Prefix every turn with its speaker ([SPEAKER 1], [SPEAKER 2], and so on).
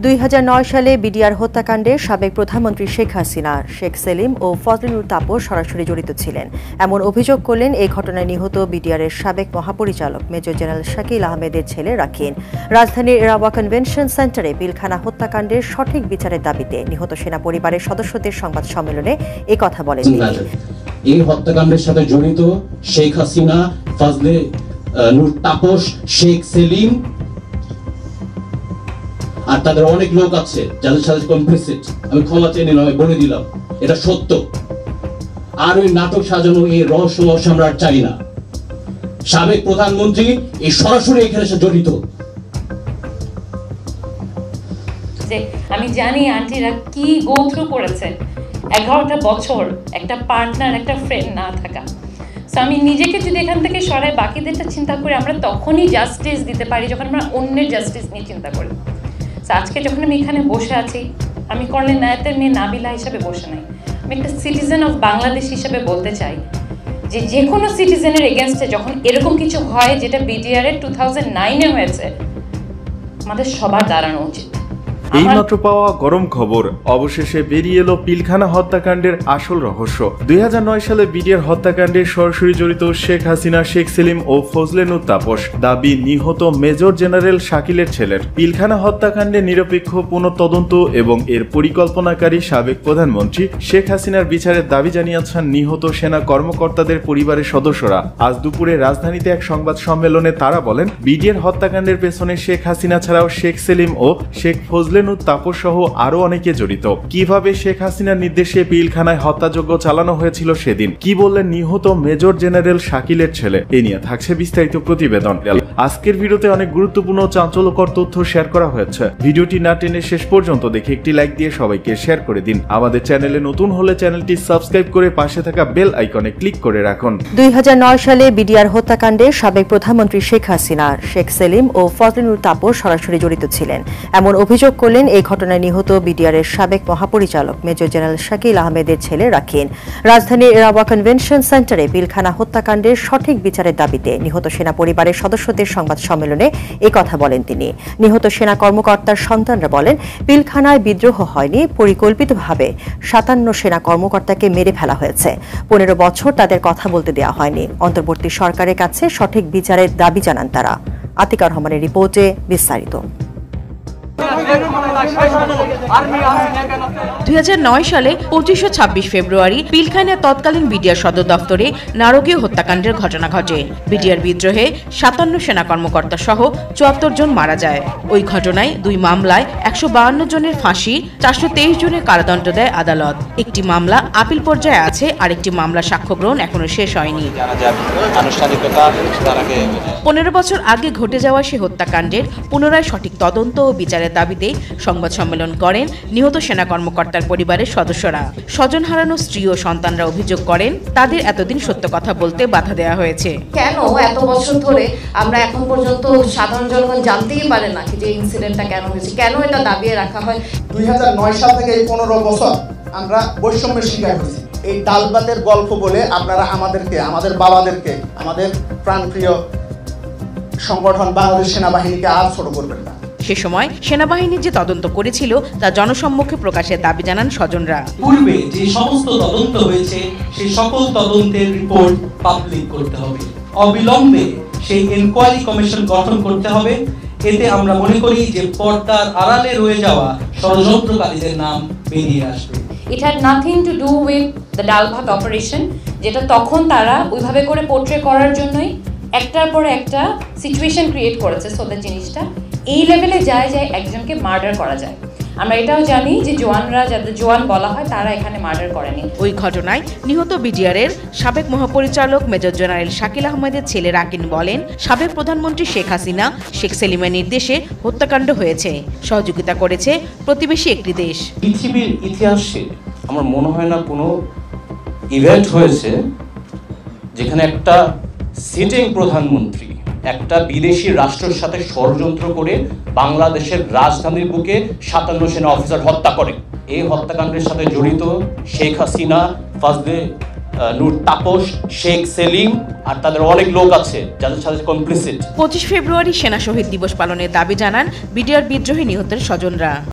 [SPEAKER 1] 2009 সালে বিডিআর হত্যাকাণ্ডে সাবেক প্রধানমন্ত্রী শেখ হাসিনা, শেখ সেলিম ও ফজলে তাপস সরাসরি জড়িত ছিলেন এমন অভিযোগ করলেন এই ঘটনায় নিহত বিডিআরের সাবেক মহাপরিচালক মেজর জেনারেল শাকিল আহমেদের ছেলে রাকিন। রাজধানীর এরাওয়া কনভেনশন সেন্টারে পিলখানা হত্যাকাণ্ডের সঠিক বিচারের দাবিতে নিহত সেনা পরিবারের সদস্যদের সংবাদ সম্মেলনে এই কথা বলেন তিনি।
[SPEAKER 2] এই হত্যাকাণ্ডের সাথে জড়িত শেখ হাসিনা, ফজলে তাপস, শেখ সেলিম আর তাদের অনেক লোক আছে যাদের সাথে কমপ্লিসিট। আমি ক্ষমা চেয়ে নিলাম, আমি বলে দিলাম এটা সত্য। আর ওই নাটক সাজানো এই রহস্য আমরা চাই না। সাবেক প্রধানমন্ত্রী এই সরাসরি এখানে জড়িত।
[SPEAKER 3] আমি জানি আন্টিরা কি গো থ্রু করেছে, 11টা বছর একটা পার্টনার, একটা ফ্রেন্ড না থাকা। সো আমি নিজেকে যদি এখান থেকে সরাই বাকিদেরটা চিন্তা করি, আমরা তখনই জাস্টিস দিতে পারি যখন আমরা অন্যের জাস্টিস নিয়ে চিন্তা করি। আজকে যখন আমি এখানে বসে আছি, আমি কর্নেল নায়াতের মেয়ে নাবিলা হিসাবে বসে নাই, আমি একটা সিটিজেন অফ বাংলাদেশ হিসাবে বলতে চাই যে কোনো সিটিজেনের এগেনস্টে যখন এরকম কিছু হয় যেটা বিডিআর-এর 2009-এ হয়েছে, আমাদের সবার দাঁড়ানো উচিত।
[SPEAKER 4] এইমাত্র পাওয়া গরম খবর, অবশেষে বেরিয়ে এলো পিলখানা হত্যাকাণ্ডের আসল রহস্য। 2009 সালে বিডিআর হত্যাকাণ্ডে সরাসরি জড়িত শেখ হাসিনা, শেখ সেলিম ও ফজলে তাপস। দাবি নিহত মেজর জেনারেল শাকিলের ছেলের। পিলখানা হত্যাকাণ্ডে নিরপেক্ষ পুনঃতদন্ত এবং এর পরিকল্পনাকারী সাবেক প্রধানমন্ত্রী শেখ হাসিনার বিচারের দাবি জানিয়েছেন নিহত সেনা কর্মকর্তাদের পরিবারের সদস্যরা। আজ দুপুরে রাজধানীতে এক সংবাদ সম্মেলনে তারা বলেন, বিডিআর হত্যাকাণ্ডের পেছনে শেখ হাসিনা ছাড়াও শেখ সেলিম ও শেখ ফজলে তাপস সহ আরো অনেকে জড়িত। কিভাবে শেখ হাসিনার নির্দেশে পিলখানায় হত্যাযজ্ঞ চালানো হয়েছিল সেদিন, কি বললেন নিহত মেজর জেনারেল শাকিলের ছেলে, এ নিয়ে থাকছে বিস্তারিত প্রতিবেদন। আজকের ভিডিওতে অনেক গুরুত্বপূর্ণ ও চাঞ্চল্যকর তথ্য শেয়ার করা হয়েছে। ভিডিওটি না টেনে শেষ পর্যন্ত দেখে একটি লাইক দিয়ে সবাইকে শেয়ার করে দিন। আমাদের চ্যানেলে নতুন হলে চ্যানেলটি সাবস্ক্রাইব করে পাশে থাকা বেল আইকনে ক্লিক করে রাখুন।
[SPEAKER 1] 2009 সালে বিডিআর হত্যাকাণ্ডে সাবেক প্রধানমন্ত্রী শেখ হাসিনা, শেখ সেলিম ও ফজলে তাপস সরাসরি জড়িত ছিলেন এমন অভিযোগ করলেন এই ঘটনায় নিহত বিডিআর-এর সাবেক মহাপরিচালক মেজর জেনারেল শাকিল আহমেদের ছেলে রাকিন। রাজধানীর এরাওয়া কনভেনশন সেন্টারে পিলখানা হত্যাকাণ্ডের সঠিক বিচারের দাবিতে নিহত সেনা পরিবারের সদস্যদের সংবাদ সম্মেলনে এই কথা বলেন তিনি। নিহত সেনা কর্মকর্তার সন্তানরা বলেন, পিলখানায় বিদ্রোহ হয়নি, পরিকল্পিতভাবে 57 সেনা কর্মকর্তাকে মেরে ফেলা হয়েছে। 15 বছর তাদের কথা বলতে দেওয়া হয়নি। অন্তর্বর্তী সরকারের কাছে সঠিক বিচারের দাবি জানান তারা। আতিকা রহমানের রিপোর্টে বিস্তারিত।
[SPEAKER 5] 2009 সালে 25 ও 26 ফেব্রুয়ারি পিলখানা তৎকালীন বিডিআর সদর দফতরে নারকীয় হত্যাকাণ্ডের ঘটনা ঘটে। বিডিআর বিদ্রোহে 57 সেনা কর্মকর্তা সহ 74 জন মারা যায়। ওই ঘটনায় 2 মামলায় 152 জনের ফাঁসি, 423 জনের কারাদণ্ড দেয় আদালত। একটি মামলা আপিল পর্যায়ে আছে, আরেকটি মামলা সাক্ষ্য গ্রহণ এখনো শেষ হয়নি। 15 বছর আগে ঘটে যাওয়া সে হত্যাকাণ্ডের পুনরায় সঠিক তদন্ত ও বিচারের দাবিতে সংবাদ সম্মেলন করেন নিহত সেনা কর্মকর্তার পরিবারের সদস্যরা। স্বজন হারানো স্ত্রী ও সন্তানরা অভিযোগ করেন, তাদের এতদিন সত্য কথা বলতে বাধা দেওয়া হয়েছে।
[SPEAKER 3] কেন এত বছর ধরে আমরা এখন পর্যন্ত সাধারণ জনগণ জানতেই পারে না যে ইনসিডেন্টটা কেন হয়েছে, কেন এটা দাবিয়ে রাখা হয়।
[SPEAKER 6] 2009 সাল থেকে এই 15 বছর আমরা বৈষম্যের শিকার হয়েছি। এই ডাল ভাতের গল্প বলে আপনারা আমাদেরকে, আমাদের বাবাদেরকে, আমাদের প্রাণপ্রিয় সংগঠন বাংলাদেশ সেনাবাহিনীকে আর ছোট করবেন না।
[SPEAKER 5] সে সময় সেনাবাহিনী যে তদন্ত করেছিল তা জনসম্মুখে প্রকাশের দাবি জানান স্বজনরা।
[SPEAKER 7] পূর্বে যে সমস্ত তদন্ত হয়েছে সেই সকল তদন্তের রিপোর্ট পাবলিক করতে হবে। অবিলম্বে সেই এনকোয়ারি কমিশন গঠন করতে হবে। এতে আমরা মনে করি যে পর্দার আড়ালে রয়ে যাওয়া ষড়যন্ত্রকারীদের নাম বেরিয়ে আসবে।
[SPEAKER 3] It had nothing to do with the ডাল ভাত অপারেশন, যেটা তখন তারা ওইভাবে করে পোর্ট্রে করার জন্যই একটার পর একটা সিচুয়েশন ক্রিয়েট করেছে। সোদের জিনিসটা এই লেভেলে যায় একজনকে মার্ডার করা যায়। আমরা এটাও জানি যে জওয়ানরা, যাদের জওয়ান বলা হয়, তারা এখানে মার্ডার করেনি।
[SPEAKER 5] ওই ঘটনায় নিহত বিডিআর-এর সাবেক মহাপরিচালক মেজর জেনারেল শাকিল আহমেদের ছেলে রাকিন বলেন, সাবেক প্রধানমন্ত্রী শেখ হাসিনা, শেখ সেলিমের নির্দেশে হত্যাকাণ্ড হয়েছে। সহযোগিতা করেছে প্রতিবেশী একটি দেশ।
[SPEAKER 8] পৃথিবীর ইতিহাসে আমার মনে হয় না কোনো ইভেন্ট হয়েছে যেখানে একটা সিটিং প্রধানমন্ত্রী একটা বিদেশি রাষ্ট্রের সাথে ষড়যন্ত্র করে বাংলাদেশের রাজধানীর বুকে 57 সেনা অফিসার হত্যা করে। এই হত্যাকাণ্ডের সাথে জড়িত শেখ হাসিনা, ফজলে তাপস, শেখ সেলিম আর তাদের অনেক লোক আছে যাদের সাথে কমপ্লিসিট।
[SPEAKER 5] 25 ফেব্রুয়ারি সেনা শহীদ দিবস পালনের দাবি জানান বিডিআর বিদ্রোহী নিহতের স্বজনরা।